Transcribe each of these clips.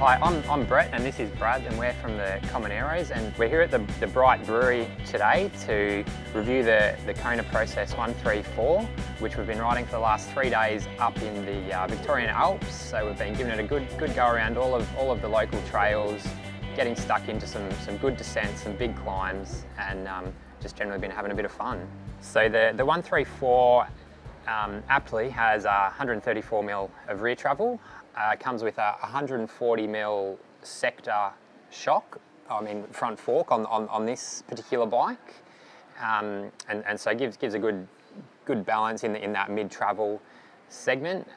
Hi, I'm Brett and this is Brad and we're from the Common Aeros and we're here at the Bright Brewery today to review the Kona Process 134, which we've been riding for the last 3 days up in the Victorian Alps. So we've been giving it a good go around all of the local trails, getting stuck into some good descents, some big climbs, and just generally been having a bit of fun. So the 134 aptly has 134mm of rear travel. Comes with a 140mm sector shock, front fork on this particular bike, and so gives a good balance in that mid travel segment.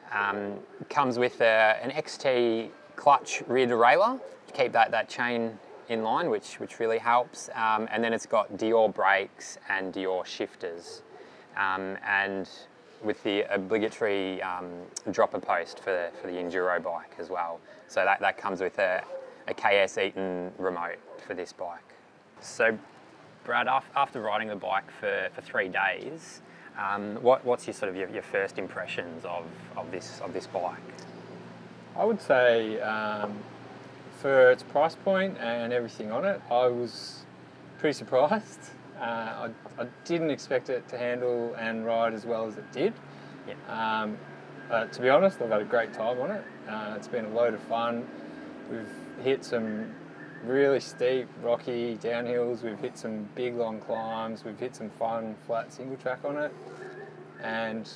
Comes with an XT clutch rear derailleur to keep that chain in line, which really helps. And then it's got Dior brakes and Dior shifters, and with the obligatory dropper post for the enduro bike as well. So that comes with a KS Eaton remote for this bike. So Brad, after riding the bike for 3 days, what's your first impressions of this bike? I would say for its price point and everything on it, I was pretty surprised. I didn't expect it to handle and ride as well as it did. Yeah. But to be honest, I've had a great time on it. It's been a load of fun. We've hit some really steep, rocky downhills. We've hit some big, long climbs. We've hit some fun, flat single track on it. And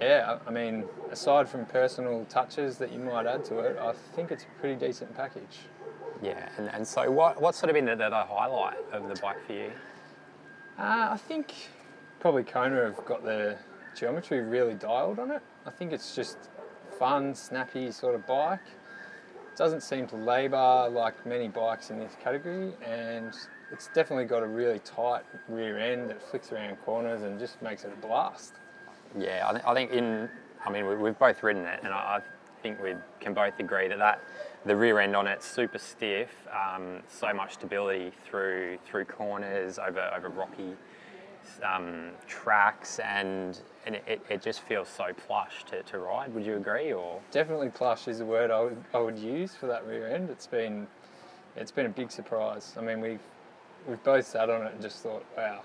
yeah, I mean, aside from personal touches that you might add to it, I think it's a pretty decent package. Yeah, and so what's sort of been the highlight of the bike for you? I think probably Kona have got the geometry really dialed on it. I think it's just fun, snappy sort of bike. It doesn't seem to labour like many bikes in this category, and it's definitely got a really tight rear end that flicks around corners and just makes it a blast. Yeah, I think we've both ridden it, and I think we can both agree that the rear end on it's super stiff, so much stability through corners, over rocky tracks, and it just feels so plush to ride. Would you agree? Or definitely plush is the word I would use for that rear end. It's been a big surprise. I mean, we've both sat on it and just thought, wow,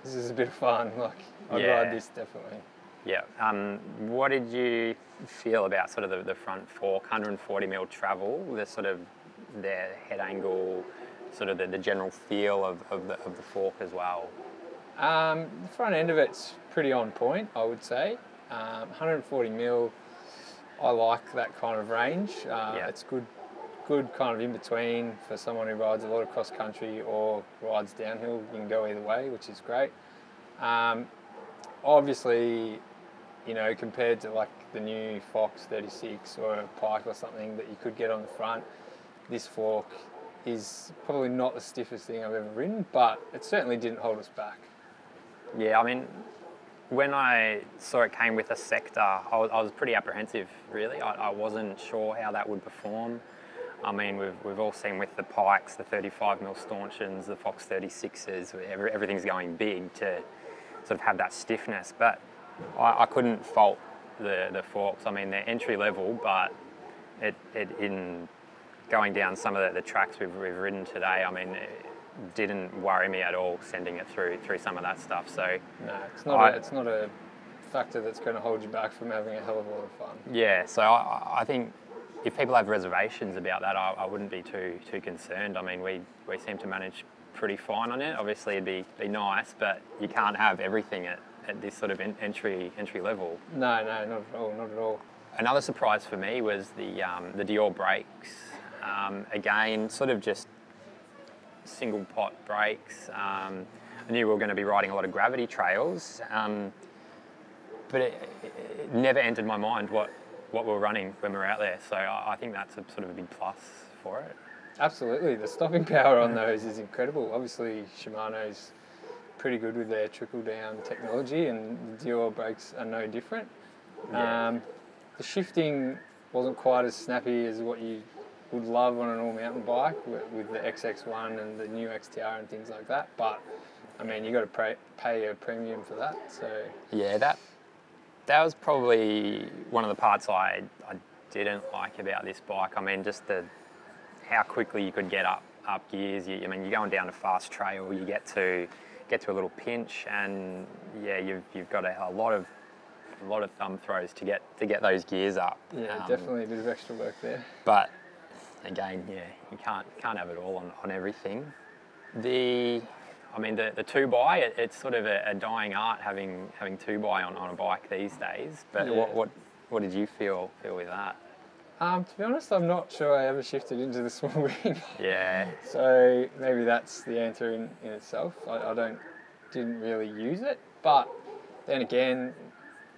this is a bit of fun. Like, I'd ride this definitely. Yeah. What did you feel about sort of the front fork, 140mm travel, the head angle, sort of the general feel of the fork as well? The front end of it's pretty on point, I would say. 140mm, I like that kind of range. It's good kind of in between for someone who rides a lot of cross country or rides downhill. You can go either way, which is great. Obviously, you know, compared to like the new Fox 36 or a Pike or something that you could get on the front, this fork is probably not the stiffest thing I've ever ridden, but it certainly didn't hold us back. Yeah, I mean, when I saw it came with a sector, I was pretty apprehensive, really. I wasn't sure how that would perform. I mean, we've all seen with the Pikes, the 35mm stanchions, the Fox 36s, everything's going big to sort of have that stiffness, but I couldn't fault the forks. I mean, they're entry level, but in going down some of the tracks we've ridden today, I mean, it didn't worry me at all sending it through some of that stuff. So no, it's not a factor that's going to hold you back from having a hell of a lot of fun. Yeah, so I think if people have reservations about that, I wouldn't be too concerned. I mean, we seem to manage pretty fine on it. Obviously, it'd be nice, but you can't have everything at this sort of entry level. No, not at all. Another surprise for me was the Dior Brakes. Again, sort of just single pot brakes. I knew we were going to be riding a lot of gravity trails, but it never entered my mind what we were running when we were out there. So I think that's a sort of a big plus for it. Absolutely, the stopping power on those is incredible. Obviously, Shimano's pretty good with their trickle-down technology, and the Dior brakes are no different. Yeah. The shifting wasn't quite as snappy as what you would love on an all-mountain bike with the XX1 and the new XTR and things like that, but I mean, you got to pay a premium for that. So yeah, that was probably one of the parts I didn't like about this bike. I mean, just the how quickly you could get up gears. I mean, you're going down a fast trail, you get to a little pinch, and yeah, you've got a lot of thumb throws to get those gears up. Yeah, definitely a bit of extra work there. But again, yeah, you can't have it all on everything. The 2x, it's sort of a dying art having 2x on a bike these days. But yeah. What did you feel with that? To be honest, I'm not sure I ever shifted into the small ring. Yeah. So maybe that's the answer in itself. I didn't really use it, but then again,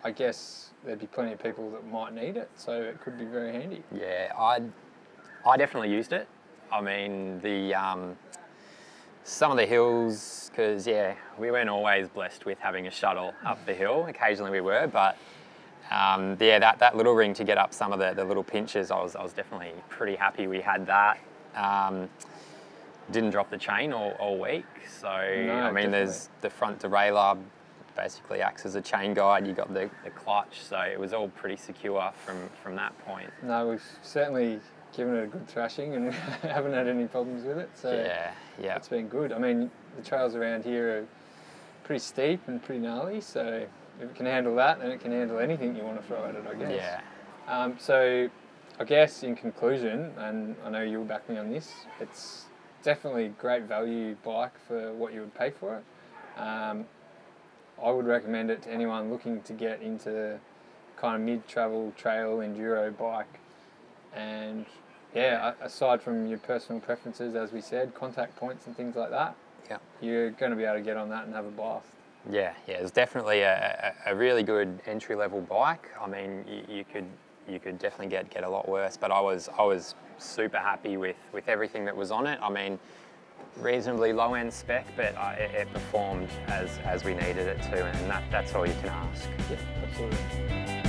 I guess there'd be plenty of people that might need it, so it could be very handy. Yeah, I definitely used it. I mean, some of the hills, because yeah, we weren't always blessed with having a shuttle up the hill. Occasionally we were, but yeah, that little ring to get up some of the little pinches, I was definitely pretty happy we had that. Didn't drop the chain all week, so no, I mean, definitely. There's the front derailleur, basically acts as a chain guide. You got the clutch, so it was all pretty secure from that point. No, we've certainly given it a good thrashing and haven't had any problems with it. So yeah, it's been good. I mean, the trails around here are pretty steep and pretty gnarly, so if it can handle that, then it can handle anything you want to throw at it, I guess. Yeah. So I guess in conclusion, and I know you'll back me on this, it's definitely a great value bike for what you would pay for it. I would recommend it to anyone looking to get into kind of mid-travel trail enduro bike. And yeah, aside from your personal preferences, as we said, contact points and things like that, yeah, you're going to be able to get on that and have a blast. Yeah, it's definitely a really good entry-level bike. I mean, you could definitely get a lot worse, but I was super happy with everything that was on it. I mean, reasonably low-end spec, but it performed as we needed it to, and that's all you can ask. Yeah, absolutely.